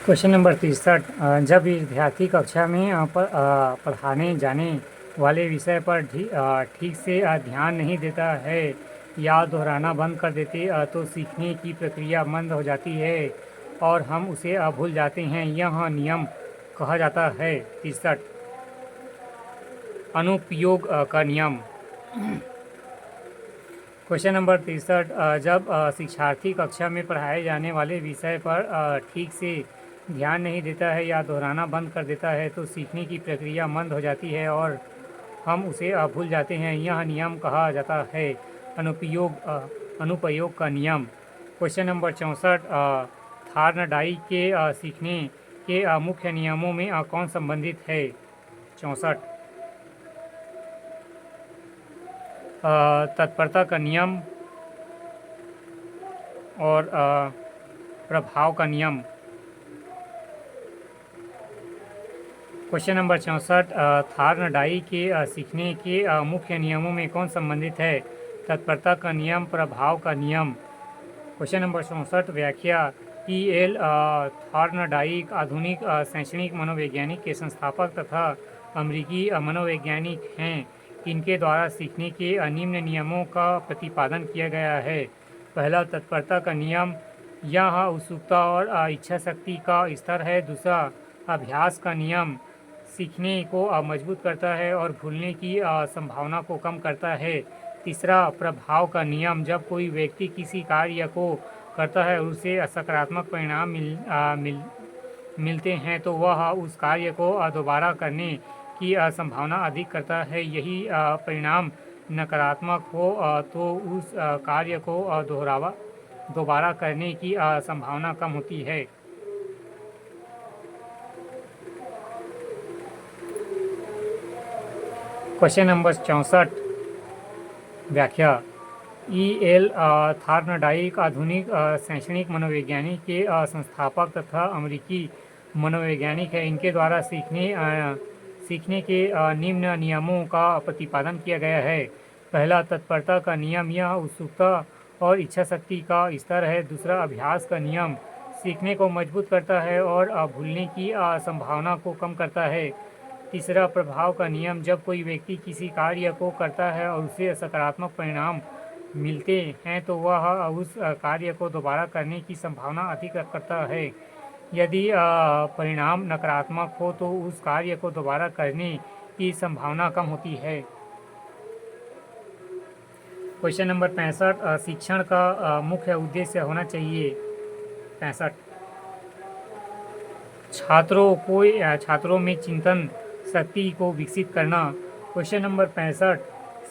Question number 63। जब विद्यार्थी कक्षा में पढ़ाने जाने वाले विषय पर ठीक से ध्यान नहीं देता है या दोहराना बंद कर देते तो सीखने की प्रक्रिया मंद हो जाती है और हम उसे भूल जाते हैं। यह नियम कहा जाता है। 63। अनुपयोग का नियम। Question number 63। जब शिक्षार्थी कक्षा में पढ़ाए जाने वाले विषय पर ठीक से ध्यान नहीं देता है या दोहराना बंद कर देता है तो सीखने की प्रक्रिया मंद हो जाती है और हम उसे भूल जाते हैं। यह नियम कहा जाता है अनुपयोग का नियम। Question number 64। थार्नडाई के सीखने के मुख्य नियमों में कौन संबंधित है? 64। तत्परता का नियम और प्रभाव का नियम। Question number 64। थार्नडाई के सीखने के मुख्य नियमों में कौन संबंधित है? तत्परता का नियम, प्रभाव का नियम। Question number 64। व्याख्या। E.L. थार्नडाइक आधुनिक शैक्षणिक मनोवैज्ञानिक के संस्थापक तथा अमेरिकी मनोवैज्ञानिक हैं। इनके द्वारा सीखने के निम्न नियमों का प्रतिपादन किया गया है। पहला, तत्परता का नियम। यह उत्सुकता और इच्छा शक्ति का स्तर है। दूसरा, अभ्यास का नियम सीखने को मजबूत करता है और भूलने की संभावना को कम करता है। तीसरा, प्रभाव का नियम। जब कोई व्यक्ति किसी कार्य को करता है और उसे सकारात्मक परिणाम मिलते हैं तो वह उस कार्य को दोबारा करने की संभावना अधिक करता है। यही परिणाम नकारात्मक हो तो उस कार्य को दोबारा करने की संभावना कम होती है। Question number 64। व्याख्या। E.L. थार्नडाइक आधुनिक शैक्षणिक मनोवैज्ञानिक के संस्थापक तथा अमेरिकी मनोवैज्ञानिक है। इनके द्वारा सीखने के निम्न नियमों का प्रतिपादन किया गया है। पहला, तत्परता का नियम। यह उत्सुकता और इच्छा शक्ति का स्तर है। दूसरा, अभ्यास का नियम। सीखने को मजबूत करता है और भूलने की संभावना को कम करता है। तीसरा, प्रभाव का नियम। जब कोई व्यक्ति किसी कार्य को करता है और उसे सकारात्मक परिणाम मिलते हैं तो वह उस कार्य को दोबारा करने की संभावना अधिक करता है। यदि परिणाम नकारात्मक हो तो उस कार्य को दोबारा करने की संभावना कम होती है। Question number 65। शिक्षण का मुख्य उद्देश्य होना चाहिए। 65। छात्रों में चिंतन शक्ति को विकसित करना। Question number 65।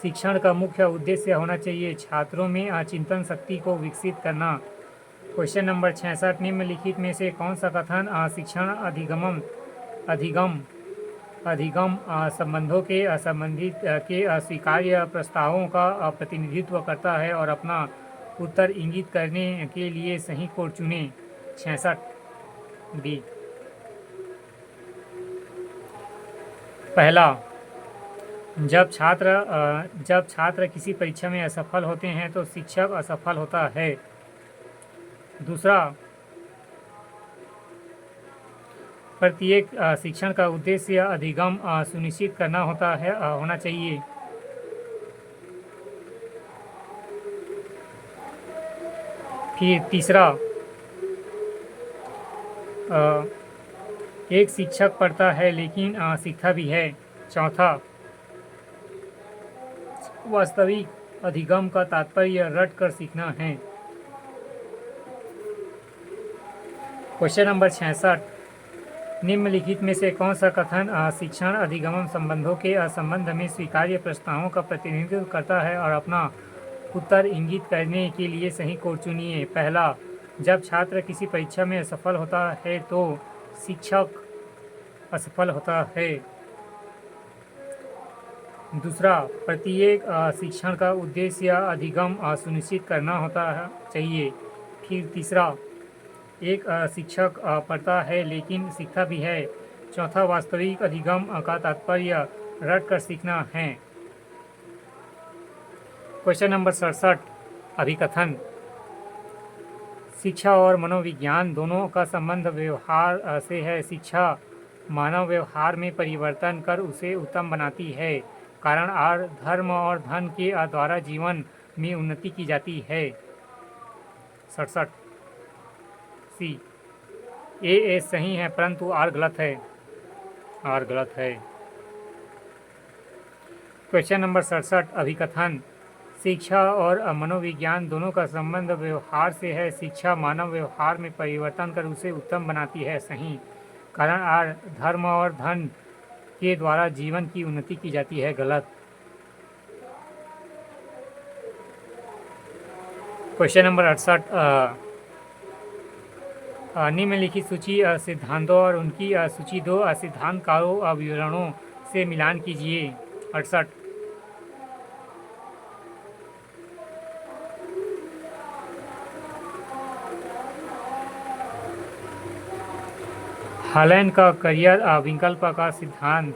शिक्षण का मुख्य उद्देश्य होना चाहिए छात्रों में चिंतन शक्ति को विकसित करना। Question number 66। निम्नलिखित में से कौन सा कथन शिक्षण अधिगम संबंधों के संबंधित के स्वीकार्य प्रस्तावों का प्रतिनिधित्व करता है और अपना उत्तर इंगित करने के लिए सही कोड चुनें। 66 बी। पहला, जब छात्र किसी परीक्षा में असफल होते हैं तो शिक्षक असफल होता है। दूसरा, प्रत्येक शिक्षण का उद्देश्य अधिगम सुनिश्चित करना होना चाहिए। फिर तीसरा, एक शिक्षक पढ़ता है लेकिन सीखता भी है। चौथा, वास्तविक अधिगम का तात्पर्य रट कर सीखना है। Question number 66। निम्नलिखित में से कौन सा कथन शिक्षण अधिगम संबंधों के संबंध में स्वीकार्य प्रस्तावों का प्रतिनिधित्व करता है और अपना उत्तर इंगित करने के लिए सही कोड चुनिए। पहला, जब छात्र किसी परीक्षा में असफल होता है तो शिक्षक असफल होता है। दूसरा, प्रत्येक शिक्षण का उद्देश्य अधिगम सुनिश्चित करना होता चाहिए। फिर तीसरा, एक शिक्षक पढ़ता है लेकिन सीखता भी है। चौथा, वास्तविक अधिगम का तात्पर्य रट कर सीखना है। Question number 67। अभिकथन। शिक्षा और मनोविज्ञान दोनों का संबंध व्यवहार से है। शिक्षा मानव व्यवहार में परिवर्तन कर उसे उत्तम बनाती है। कारण आर धर्म और धन के द्वारा जीवन में उन्नति की जाती है। 67 सी ए सही है परंतु आर गलत है। आर गलत है। Question number 67 अभिकथन। शिक्षा और मनोविज्ञान दोनों का संबंध व्यवहार से है। शिक्षा मानव व्यवहार में परिवर्तन कर उसे उत्तम बनाती है। सही। कारण आर धर्म और धन के द्वारा जीवन की उन्नति की जाती है। गलत। क्वेश्चन नंबर 68 निम्नलिखित सूची सिद्धांतों और उनकी सूची दो सिद्धांतकारों विवरणों से मिलान कीजिए। 68 हालैंड का करियर विकल्प का सिद्धांत।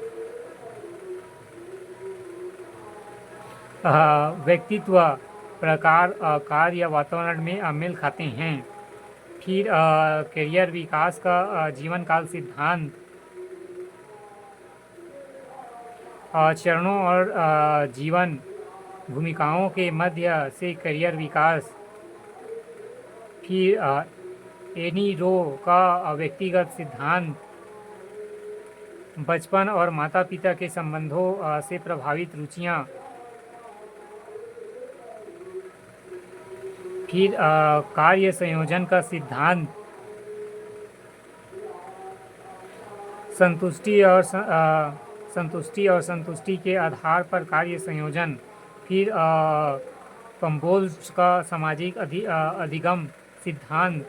व्यक्तित्व प्रकार कार्य या वातावरण में मेल खाते हैं। फिर करियर विकास का जीवन काल सिद्धांत। चरणों और जीवन भूमिकाओं के मध्य से करियर विकास। फिर एनी रो का व्यक्तिगत सिद्धांत। बचपन और माता पिता के संबंधों से प्रभावित रुचियाँ। फिर कार्य संयोजन का सिद्धांत। संतुष्टि और संतुष्टि के आधार पर कार्य संयोजन। फिर कंबोज का सामाजिक अधिगम सिद्धांत।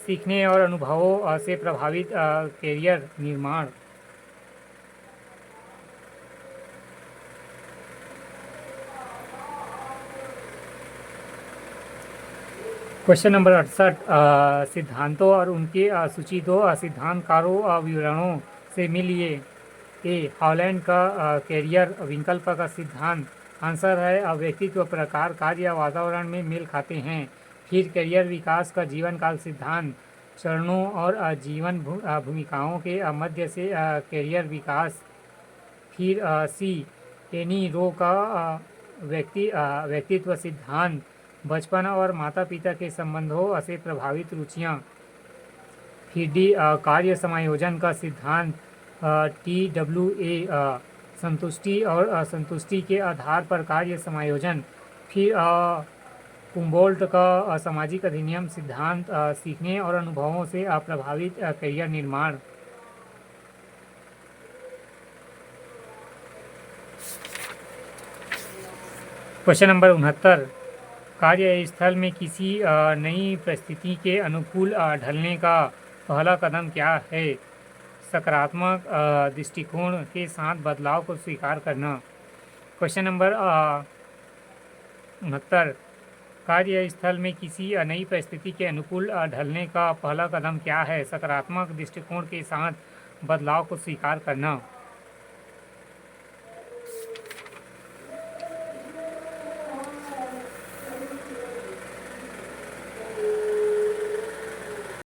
सीखने और अनुभवों से प्रभावित कैरियर निर्माण। क्वेश्चन नंबर 68 सिद्धांतों और उनके सूची दो सिद्धांतकारों विवरणों से मिलिए। ए हॉलैंड का कैरियर विकल्प का सिद्धांत। आंसर है व्यक्तित्व प्रकार कार्य या वातावरण में मेल खाते हैं। फिर करियर विकास का जीवन काल सिद्धांत। चरणों और जीवन भूमिकाओं के मध्य से करियर विकास। फिर सी एनी रो का व्यक्तित्व सिद्धांत। बचपन और माता पिता के संबंधों से प्रभावित रुचियाँ। फिर डी कार्य समायोजन का सिद्धांत। TWA संतुष्टि और असंतुष्टि के आधार पर कार्य समायोजन। फिर कुम्बोल्ट का सामाजिक अधिनियम सिद्धांत। सीखने और अनुभवों से प्रभावित करियर निर्माण। क्वेश्चन नंबर 69 कार्यस्थल में किसी नई परिस्थिति के अनुकूल ढलने का पहला कदम क्या है? सकारात्मक दृष्टिकोण के साथ बदलाव को स्वीकार करना। क्वेश्चन नंबर 69 कार्यस्थल में किसी नई परिस्थिति के अनुकूल ढलने का पहला कदम क्या है? सकारात्मक दृष्टिकोण के साथ बदलाव को स्वीकार करना।